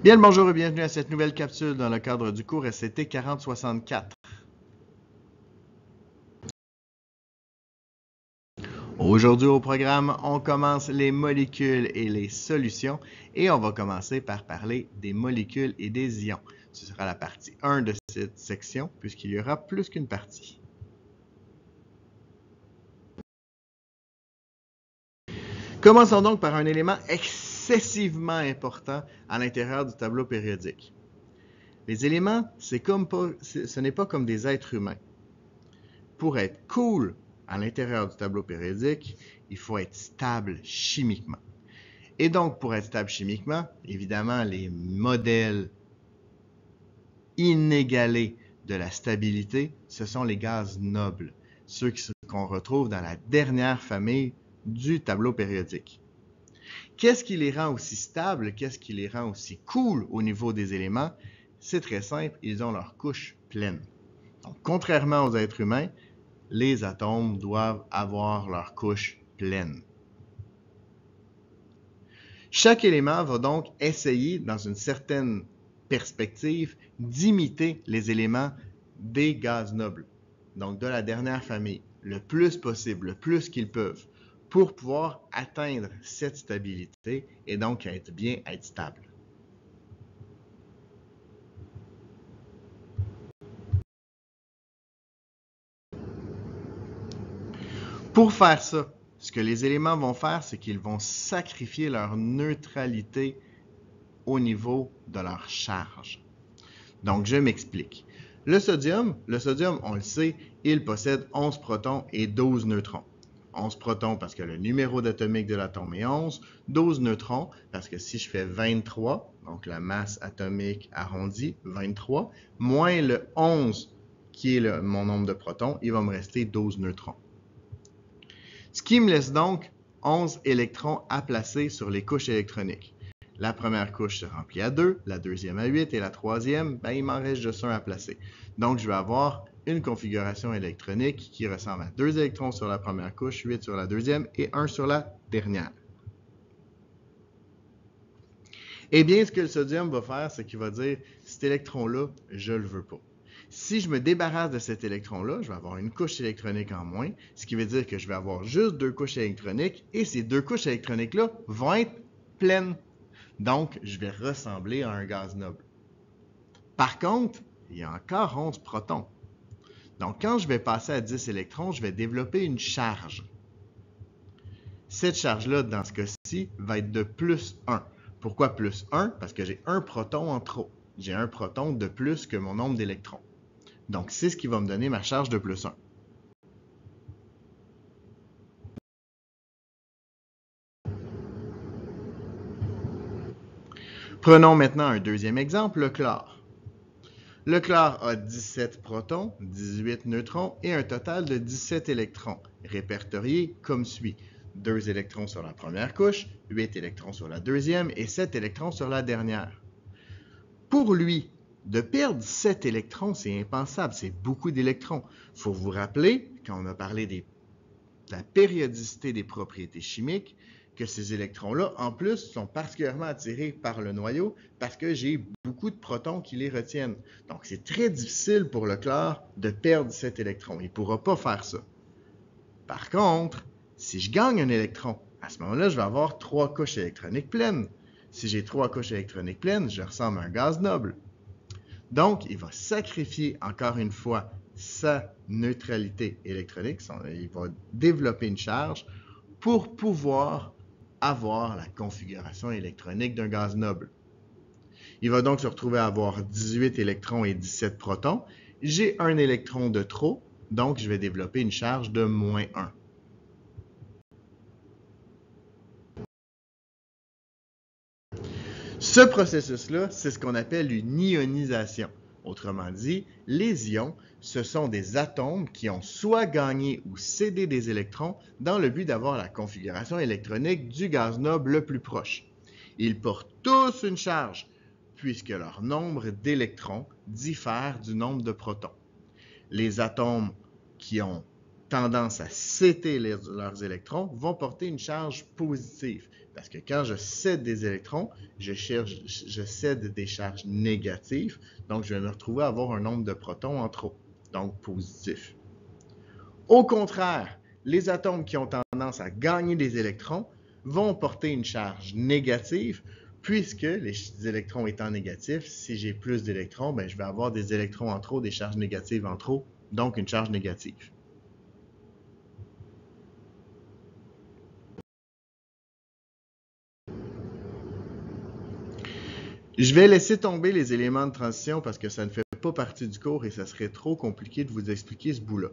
Bien le bonjour et bienvenue à cette nouvelle capsule dans le cadre du cours SCT 4064. Aujourd'hui au programme, on commence les molécules et les solutions et on va commencer par parler des molécules et des ions. Ce sera la partie 1 de cette section puisqu'il y aura plus qu'une partie. Commençons donc par un élément excessivement important à l'intérieur du tableau périodique. Les éléments, ce n'est pas comme des êtres humains. Pour être cool à l'intérieur du tableau périodique, il faut être stable chimiquement. Et donc, pour être stable chimiquement, évidemment, les modèles inégalés de la stabilité, ce sont les gaz nobles, ceux qu'on retrouve dans la dernière famille du tableau périodique. Qu'est-ce qui les rend aussi stables? Qu'est-ce qui les rend aussi cool au niveau des éléments? C'est très simple, ils ont leur couche pleine. Donc, contrairement aux êtres humains, les atomes doivent avoir leur couche pleine. Chaque élément va donc essayer, dans une certaine perspective, d'imiter les éléments des gaz nobles, donc de la dernière famille, le plus possible, le plus qu'ils peuvent, pour pouvoir atteindre cette stabilité et donc être stable. Pour faire ça, ce que les éléments vont faire, c'est qu'ils vont sacrifier leur neutralité au niveau de leur charge. Donc, je m'explique. Le sodium, on le sait, il possède 11 protons et 12 neutrons. 11 protons parce que le numéro d'atomique de l'atome est 11, 12 neutrons parce que si je fais 23, donc la masse atomique arrondie, 23, moins le 11 qui est mon nombre de protons, il va me rester 12 neutrons. Ce qui me laisse donc 11 électrons à placer sur les couches électroniques. La première couche se remplit à 2, la deuxième à 8 et la troisième, il m'en reste juste un à placer. Donc, je vais avoir une configuration électronique qui ressemble à 2 électrons sur la première couche, 8 sur la deuxième et 1 sur la dernière. Eh bien, ce que le sodium va faire, c'est qu'il va dire « cet électron-là, je ne le veux pas ». Si je me débarrasse de cet électron-là, je vais avoir une couche électronique en moins, ce qui veut dire que je vais avoir juste 2 couches électroniques et ces 2 couches électroniques-là vont être pleines. Donc, je vais ressembler à un gaz noble. Par contre, il y a encore 11 protons. Donc, quand je vais passer à 10 électrons, je vais développer une charge. Cette charge-là, dans ce cas-ci, va être de plus 1. Pourquoi plus 1? Parce que j'ai un proton en trop. J'ai un proton de plus que mon nombre d'électrons. Donc, c'est ce qui va me donner ma charge de plus 1. Prenons maintenant un deuxième exemple, le chlore. Le chlore a 17 protons, 18 neutrons et un total de 17 électrons, répertoriés comme suit. 2 électrons sur la première couche, 8 électrons sur la deuxième et 7 électrons sur la dernière. Pour lui, de perdre 7 électrons, c'est impensable, c'est beaucoup d'électrons. Il faut vous rappeler, quand on a parlé de la périodicité des propriétés chimiques, que ces électrons-là, en plus, sont particulièrement attirés par le noyau parce que j'ai beaucoup de protons qui les retiennent. Donc, c'est très difficile pour le chlore de perdre cet électron. Il ne pourra pas faire ça. Par contre, si je gagne un électron, à ce moment-là, je vais avoir 3 couches électroniques pleines. Si j'ai 3 couches électroniques pleines, je ressemble à un gaz noble. Donc, il va sacrifier encore une fois sa neutralité électronique. Il va développer une charge pour pouvoir avoir la configuration électronique d'un gaz noble. Il va donc se retrouver à avoir 18 électrons et 17 protons. J'ai un électron de trop, donc je vais développer une charge de moins 1. Ce processus-là, c'est ce qu'on appelle une ionisation. Autrement dit, les ions, ce sont des atomes qui ont soit gagné ou cédé des électrons dans le but d'avoir la configuration électronique du gaz noble le plus proche. Ils portent tous une charge, puisque leur nombre d'électrons diffère du nombre de protons. Les atomes qui ont tendance à céder leurs électrons vont porter une charge positive, Parce que quand je cède des électrons, je cède des charges négatives, donc je vais me retrouver à avoir un nombre de protons en trop, donc positif. Au contraire, les atomes qui ont tendance à gagner des électrons vont porter une charge négative, puisque les électrons étant négatifs, si j'ai plus d'électrons, je vais avoir des électrons en trop, des charges négatives en trop, donc une charge négative. Je vais laisser tomber les éléments de transition parce que ça ne fait pas partie du cours et ça serait trop compliqué de vous expliquer ce bout-là.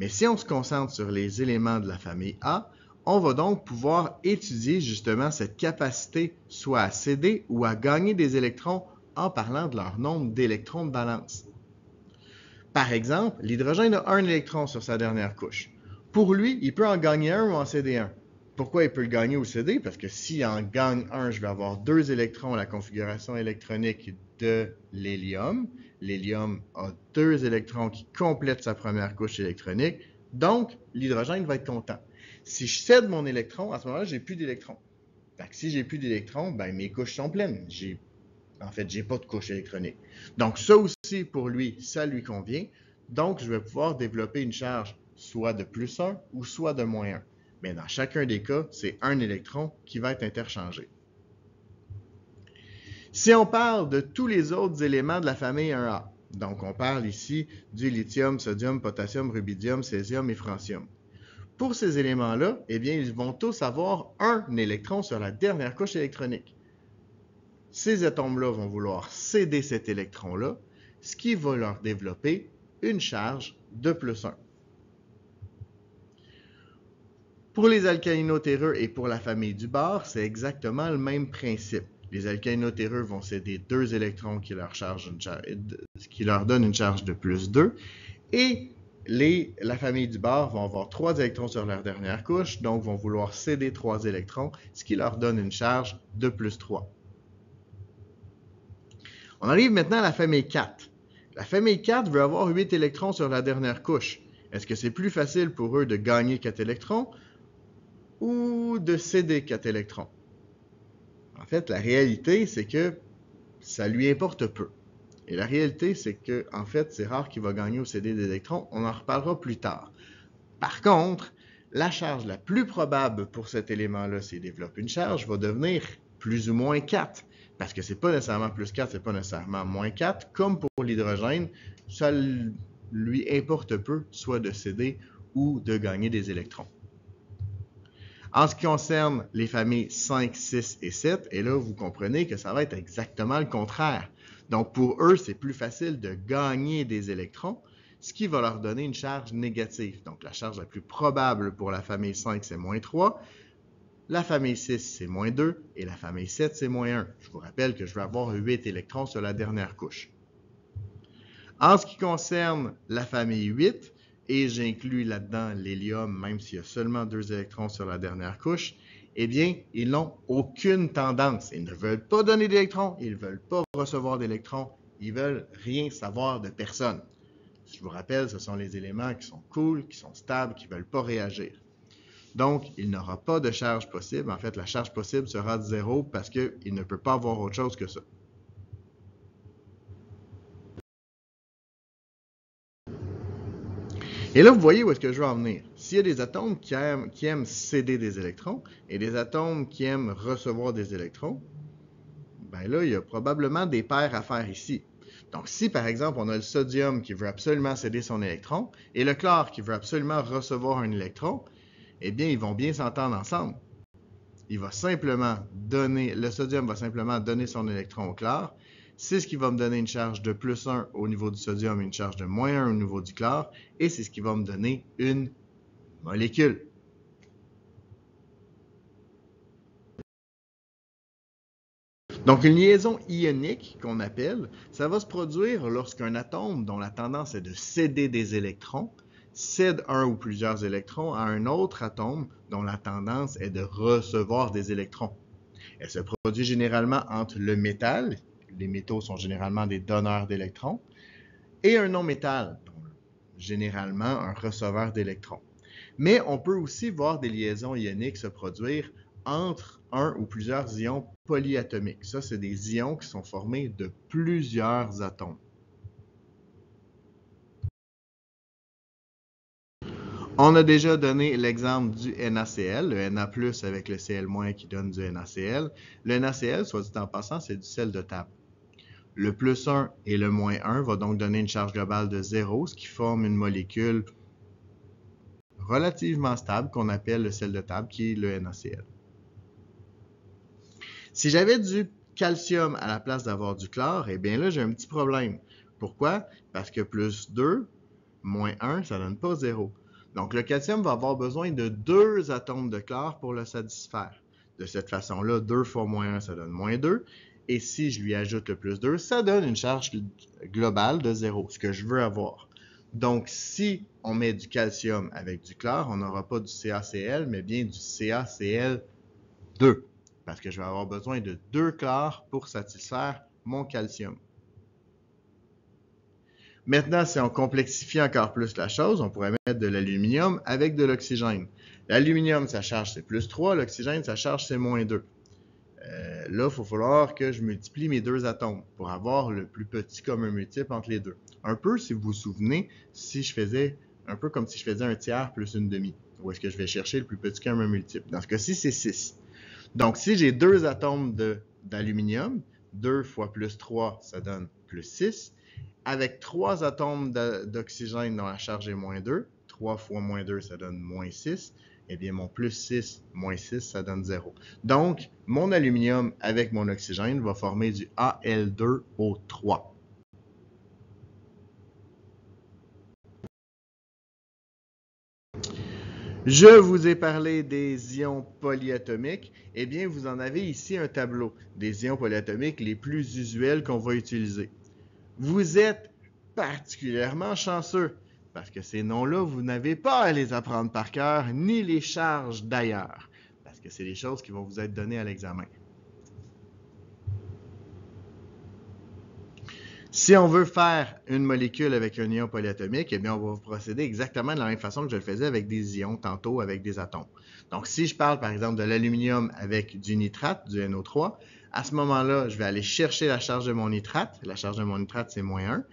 Mais si on se concentre sur les éléments de la famille A, on va donc pouvoir étudier justement cette capacité soit à céder ou à gagner des électrons en parlant de leur nombre d'électrons de valence. Par exemple, l'hydrogène a un électron sur sa dernière couche. Pour lui, il peut en gagner un ou en céder un. Pourquoi il peut le gagner ou le céder? Parce que s'il en gagne un, je vais avoir 2 électrons à la configuration électronique de l'hélium. L'hélium a 2 électrons qui complètent sa première couche électronique. Donc, l'hydrogène va être content. Si je cède mon électron, à ce moment-là, j'ai plus d'électrons. Si j'ai plus d'électrons, mes couches sont pleines. En fait, j'ai pas de couche électronique. Donc, ça aussi, pour lui, ça lui convient. Donc, je vais pouvoir développer une charge soit de plus 1 ou soit de moins 1. Mais dans chacun des cas, c'est un électron qui va être interchangé. Si on parle de tous les autres éléments de la famille 1A, donc on parle ici du lithium, sodium, potassium, rubidium, césium et francium. Pour ces éléments-là, ils vont tous avoir un électron sur la dernière couche électronique. Ces atomes-là vont vouloir céder cet électron-là, ce qui va leur développer une charge de plus 1. Pour les alcalino-terreux et pour la famille du bar, c'est exactement le même principe. Les alcalino-terreux vont céder 2 électrons qui leur donnent une charge de plus 2. Et la famille du bar vont avoir 3 électrons sur leur dernière couche, donc vont vouloir céder 3 électrons, ce qui leur donne une charge de plus 3. On arrive maintenant à la famille 4. La famille 4 veut avoir 8 électrons sur la dernière couche. Est-ce que c'est plus facile pour eux de gagner 4 électrons ou de céder 4 électrons? En fait, la réalité, c'est que ça lui importe peu. Et la réalité, c'est que, en fait, c'est rare qu'il va gagner ou céder des électrons. On en reparlera plus tard. Par contre, la charge la plus probable pour cet élément-là, s'il développe une charge, va devenir plus ou moins 4. Parce que c'est pas nécessairement plus 4, c'est pas nécessairement moins 4. Comme pour l'hydrogène, ça lui importe peu, soit de céder ou de gagner des électrons. En ce qui concerne les familles 5, 6 et 7, et là, vous comprenez que ça va être exactement le contraire. Donc, pour eux, c'est plus facile de gagner des électrons, ce qui va leur donner une charge négative. Donc, la charge la plus probable pour la famille 5, c'est moins 3. La famille 6, c'est moins 2. Et la famille 7, c'est moins 1. Je vous rappelle que je vais avoir 8 électrons sur la dernière couche. En ce qui concerne la famille 8, et j'inclus là-dedans l'hélium, même s'il y a seulement 2 électrons sur la dernière couche, ils n'ont aucune tendance. Ils ne veulent pas donner d'électrons, ils ne veulent pas recevoir d'électrons, ils veulent rien savoir de personne. Je vous rappelle, ce sont les éléments qui sont cool, qui sont stables, qui ne veulent pas réagir. Donc, il n'aura pas de charge possible. En fait, la charge possible sera de 0 parce qu'il ne peut pas avoir autre chose que ça. Et là, vous voyez où est-ce que je veux en venir. S'il y a des atomes qui aiment céder des électrons et des atomes qui aiment recevoir des électrons, là, il y a probablement des paires à faire ici. Donc, si par exemple, on a le sodium qui veut absolument céder son électron et le chlore qui veut absolument recevoir un électron, ils vont bien s'entendre ensemble. Le sodium va simplement donner son électron au chlore. C'est ce qui va me donner une charge de plus 1 au niveau du sodium et une charge de moins 1 au niveau du chlore. Et c'est ce qui va me donner une molécule. Donc, une liaison ionique qu'on appelle, ça va se produire lorsqu'un atome dont la tendance est de céder des électrons cède un ou plusieurs électrons à un autre atome dont la tendance est de recevoir des électrons. Elle se produit généralement entre le métal, les métaux sont généralement des donneurs d'électrons, et un non-métal, généralement un receveur d'électrons. Mais on peut aussi voir des liaisons ioniques se produire entre un ou plusieurs ions polyatomiques. Ça, c'est des ions qui sont formés de plusieurs atomes. On a déjà donné l'exemple du NaCl, le Na+, avec le Cl- qui donne du NaCl. Le NaCl, soit dit en passant, c'est du sel de table. Le +1 et le -1 vont donc donner une charge globale de 0, ce qui forme une molécule relativement stable qu'on appelle le sel de table, qui est le NaCl. Si j'avais du calcium à la place d'avoir du chlore, eh bien là, j'ai un petit problème. Pourquoi? Parce que +2, -1, ça ne donne pas 0. Donc, le calcium va avoir besoin de 2 atomes de chlore pour le satisfaire. De cette façon-là, 2 fois -1, ça donne -2. Et si je lui ajoute le +2, ça donne une charge globale de 0, ce que je veux avoir. Donc, si on met du calcium avec du chlore, on n'aura pas du CaCl, mais bien du CaCl2, parce que je vais avoir besoin de 2 chlores pour satisfaire mon calcium. Maintenant, si on complexifie encore plus la chose, on pourrait mettre de l'aluminium avec de l'oxygène. L'aluminium, sa charge, c'est +3. L'oxygène, sa charge, c'est -2. Là, il va falloir que je multiplie mes deux atomes pour avoir le plus petit commun multiple entre les deux. Un peu, si vous vous souvenez, si je faisais un peu comme si je faisais un tiers plus une demi. Où est-ce que je vais chercher le plus petit commun multiple? Dans ce cas-ci, c'est 6. Donc, si j'ai 2 atomes d'aluminium, 2 fois +3, ça donne +6. Avec 3 atomes d'oxygène dont la charge est -2, 3 fois -2, ça donne -6. Eh bien, mon +6, -6, ça donne 0. Donc, mon aluminium avec mon oxygène va former du Al2O3. Je vous ai parlé des ions polyatomiques. Eh bien, vous en avez ici un tableau des ions polyatomiques les plus usuels qu'on va utiliser. Vous êtes particulièrement chanceux parce que ces noms-là, vous n'avez pas à les apprendre par cœur ni les charges d'ailleurs, parce que c'est les choses qui vont vous être données à l'examen. Si on veut faire une molécule avec un ion polyatomique, eh bien, on va procéder exactement de la même façon que je le faisais avec des ions tantôt, avec des atomes. Donc, si je parle par exemple de l'aluminium avec du nitrate, du NO3, à ce moment-là, je vais aller chercher la charge de mon nitrate. La charge de mon nitrate, c'est -1.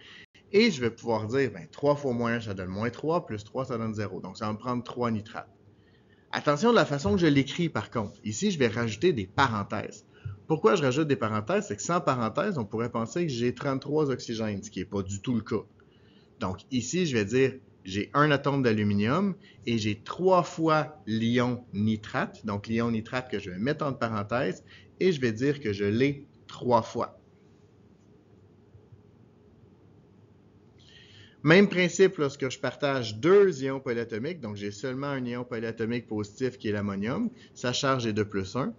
Et je vais pouvoir dire, 3 fois -1, ça donne -3, plus 3, ça donne 0. Donc, ça va me prendre 3 nitrates. Attention de la façon que je l'écris, par contre. Ici, je vais rajouter des parenthèses. Pourquoi je rajoute des parenthèses? C'est que sans parenthèses, on pourrait penser que j'ai 33 oxygènes, ce qui n'est pas du tout le cas. Donc, ici, je vais dire, j'ai un atome d'aluminium et j'ai 3 fois l'ion nitrate. Donc, l'ion nitrate que je vais mettre entre parenthèses et je vais dire que je l'ai 3 fois. Même principe lorsque je partage 2 ions polyatomiques, donc j'ai seulement un ion polyatomique positif qui est l'ammonium, sa charge est de +1.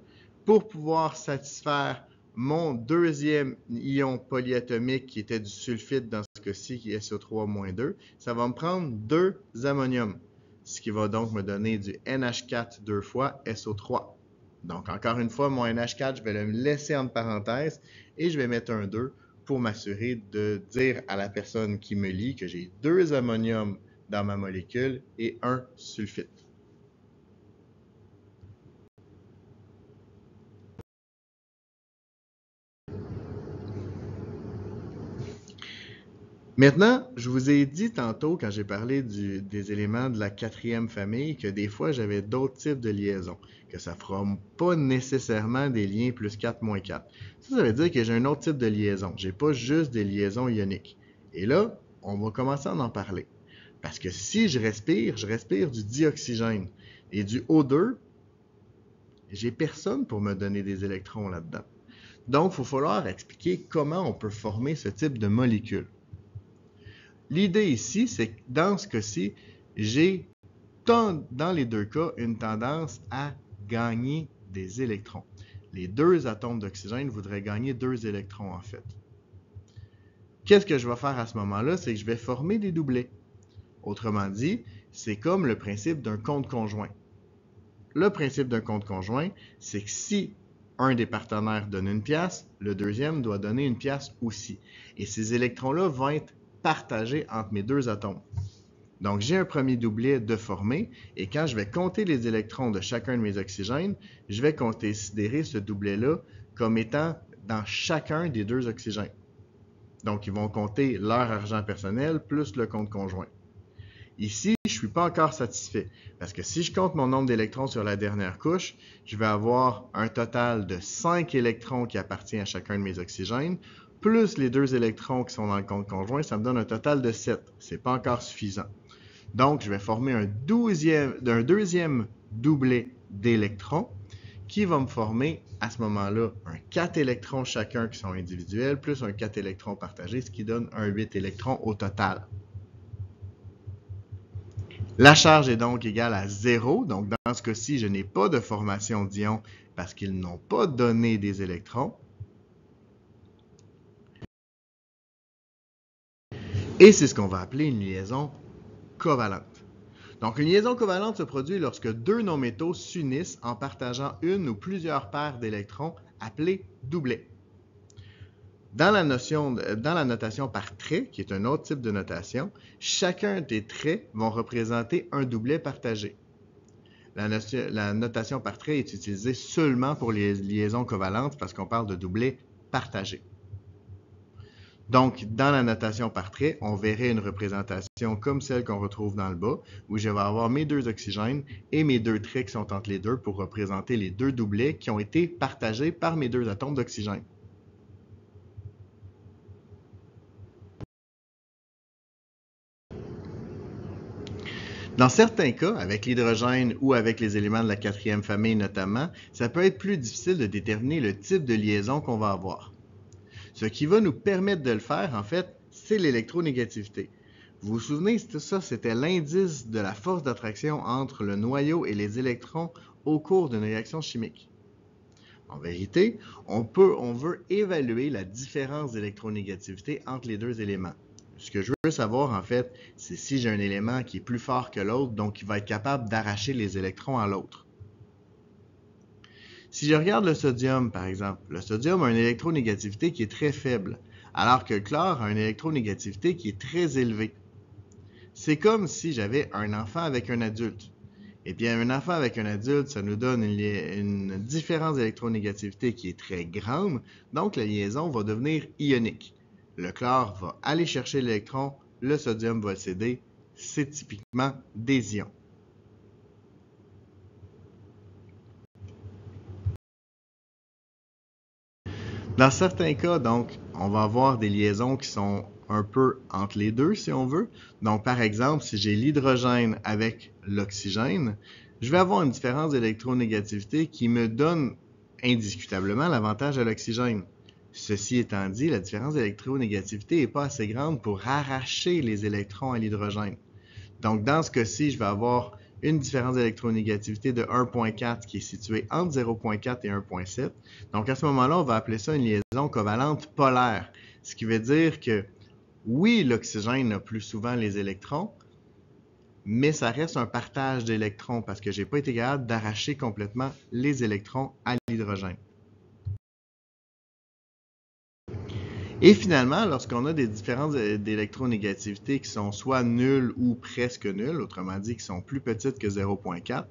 Pour pouvoir satisfaire mon deuxième ion polyatomique qui était du sulfite dans ce cas-ci, qui est SO3-2, ça va me prendre 2 ammoniums, ce qui va donc me donner du NH4 2 fois SO3. Donc encore une fois, mon NH4, je vais le laisser entre parenthèses et je vais mettre un 2 pour m'assurer de dire à la personne qui me lit que j'ai 2 ammoniums dans ma molécule et un sulfite. Maintenant, je vous ai dit tantôt, quand j'ai parlé des éléments de la 4e famille, que des fois, j'avais d'autres types de liaisons, que ça ne fera pas nécessairement des liens +4, -4. Ça veut dire que j'ai un autre type de liaison. Je n'ai pas juste des liaisons ioniques. Et là, on va commencer à en parler. Parce que si je respire du dioxygène et du O2, j'ai personne pour me donner des électrons là-dedans. Donc, il va falloir expliquer comment on peut former ce type de molécule. L'idée ici, c'est que dans ce cas-ci, j'ai dans les deux cas une tendance à gagner des électrons. Les 2 atomes d'oxygène voudraient gagner 2 électrons en fait. Qu'est-ce que je vais faire à ce moment-là? C'est que je vais former des doublets. Autrement dit, c'est comme le principe d'un compte conjoint. Le principe d'un compte conjoint, c'est que si un des partenaires donne une pièce, le deuxième doit donner une pièce aussi. Et ces électrons-là vont être partagés entre mes 2 atomes. Donc, j'ai un premier doublet de formé et quand je vais compter les électrons de chacun de mes oxygènes, je vais considérer ce doublet-là comme étant dans chacun des deux oxygènes. Donc, ils vont compter leur argent personnel plus le compte conjoint. Ici, je ne suis pas encore satisfait parce que si je compte mon nombre d'électrons sur la dernière couche, je vais avoir un total de 5 électrons qui appartient à chacun de mes oxygènes, plus les 2 électrons qui sont dans le compte conjoint, ça me donne un total de 7. Ce n'est pas encore suffisant. Donc, je vais former un deuxième doublet d'électrons qui va me former à ce moment-là un 4 électrons chacun qui sont individuels, plus un 4 électrons partagés, ce qui donne un 8 électrons au total. La charge est donc égale à 0. Donc, dans ce cas-ci, je n'ai pas de formation d'ions parce qu'ils n'ont pas donné des électrons. Et c'est ce qu'on va appeler une liaison covalente. Donc, une liaison covalente se produit lorsque deux non-métaux s'unissent en partageant une ou plusieurs paires d'électrons appelées doublets. Dans la notation par trait, qui est un autre type de notation, chacun des traits vont représenter un doublet partagé. La notation par trait est utilisée seulement pour les liaisons covalentes parce qu'on parle de doublets partagés. Donc, dans la notation par trait, on verrait une représentation comme celle qu'on retrouve dans le bas, où je vais avoir mes deux oxygènes et mes deux traits qui sont entre les deux pour représenter les deux doublets qui ont été partagés par mes deux atomes d'oxygène. Dans certains cas, avec l'hydrogène ou avec les éléments de la quatrième famille notamment, ça peut être plus difficile de déterminer le type de liaison qu'on va avoir. Ce qui va nous permettre de le faire, en fait, c'est l'électronégativité. Vous vous souvenez, ça, c'était l'indice de la force d'attraction entre le noyau et les électrons au cours d'une réaction chimique. En vérité, on veut évaluer la différence d'électronégativité entre les deux éléments. Ce que je veux savoir, en fait, c'est si j'ai un élément qui est plus fort que l'autre, donc qui va être capable d'arracher les électrons à l'autre. Si je regarde le sodium, par exemple, le sodium a une électronégativité qui est très faible, alors que le chlore a une électronégativité qui est très élevée. C'est comme si j'avais un enfant avec un adulte. Eh bien, un enfant avec un adulte, ça nous donne une différence d'électronégativité qui est très grande, donc la liaison va devenir ionique. Le chlore va aller chercher l'électron, le sodium va le céder. C'est typiquement des ions. Dans certains cas, donc, on va avoir des liaisons qui sont un peu entre les deux, si on veut. Donc, par exemple, si j'ai l'hydrogène avec l'oxygène, je vais avoir une différence d'électronégativité qui me donne indiscutablement l'avantage à l'oxygène. Ceci étant dit, la différence d'électronégativité n'est pas assez grande pour arracher les électrons à l'hydrogène. Donc, dans ce cas-ci, je vais avoir une différence d'électronégativité de 1.4 qui est située entre 0.4 et 1.7. Donc, à ce moment-là, on va appeler ça une liaison covalente polaire. Ce qui veut dire que, oui, l'oxygène a plus souvent les électrons, mais ça reste un partage d'électrons parce que je n'ai pas été capable d'arracher complètement les électrons à l'hydrogène. Et finalement, lorsqu'on a des différences d'électronégativité qui sont soit nulles ou presque nulles, autrement dit qui sont plus petites que 0.4,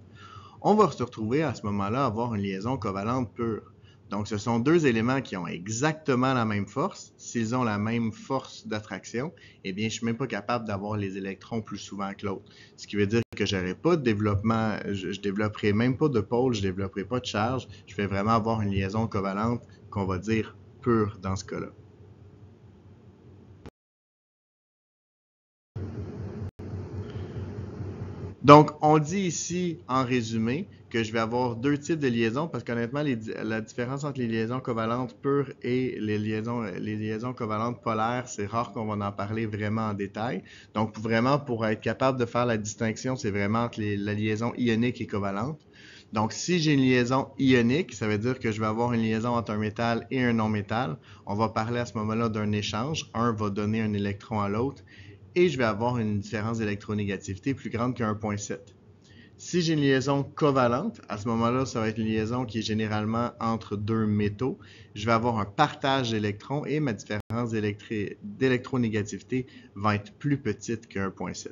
on va se retrouver à ce moment-là à avoir une liaison covalente pure. Donc, ce sont deux éléments qui ont exactement la même force. S'ils ont la même force d'attraction, eh bien, je ne suis même pas capable d'avoir les électrons plus souvent que l'autre. Ce qui veut dire que je n'aurai pas de développement, je ne développerai même pas de pôle, je ne développerai pas de charge. Je vais vraiment avoir une liaison covalente qu'on va dire pure dans ce cas-là. Donc, on dit ici, en résumé, que je vais avoir deux types de liaisons parce qu'honnêtement, la différence entre les liaisons covalentes pures et les liaisons covalentes polaires, c'est rare qu'on va en parler vraiment en détail. Donc, vraiment, pour être capable de faire la distinction, c'est vraiment entre la liaison ionique et covalente. Donc, si j'ai une liaison ionique, ça veut dire que je vais avoir une liaison entre un métal et un non-métal. On va parler à ce moment-là d'un échange. Un va donner un électron à l'autre. Et je vais avoir une différence d'électronégativité plus grande que 1.7. Si j'ai une liaison covalente, à ce moment-là, ça va être une liaison qui est généralement entre deux métaux. Je vais avoir un partage d'électrons et ma différence d'électronégativité va être plus petite que 1.7.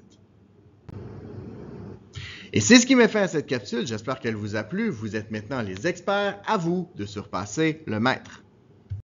Et c'est ce qui met fin à cette capsule. J'espère qu'elle vous a plu. Vous êtes maintenant les experts. À vous de surpasser le maître.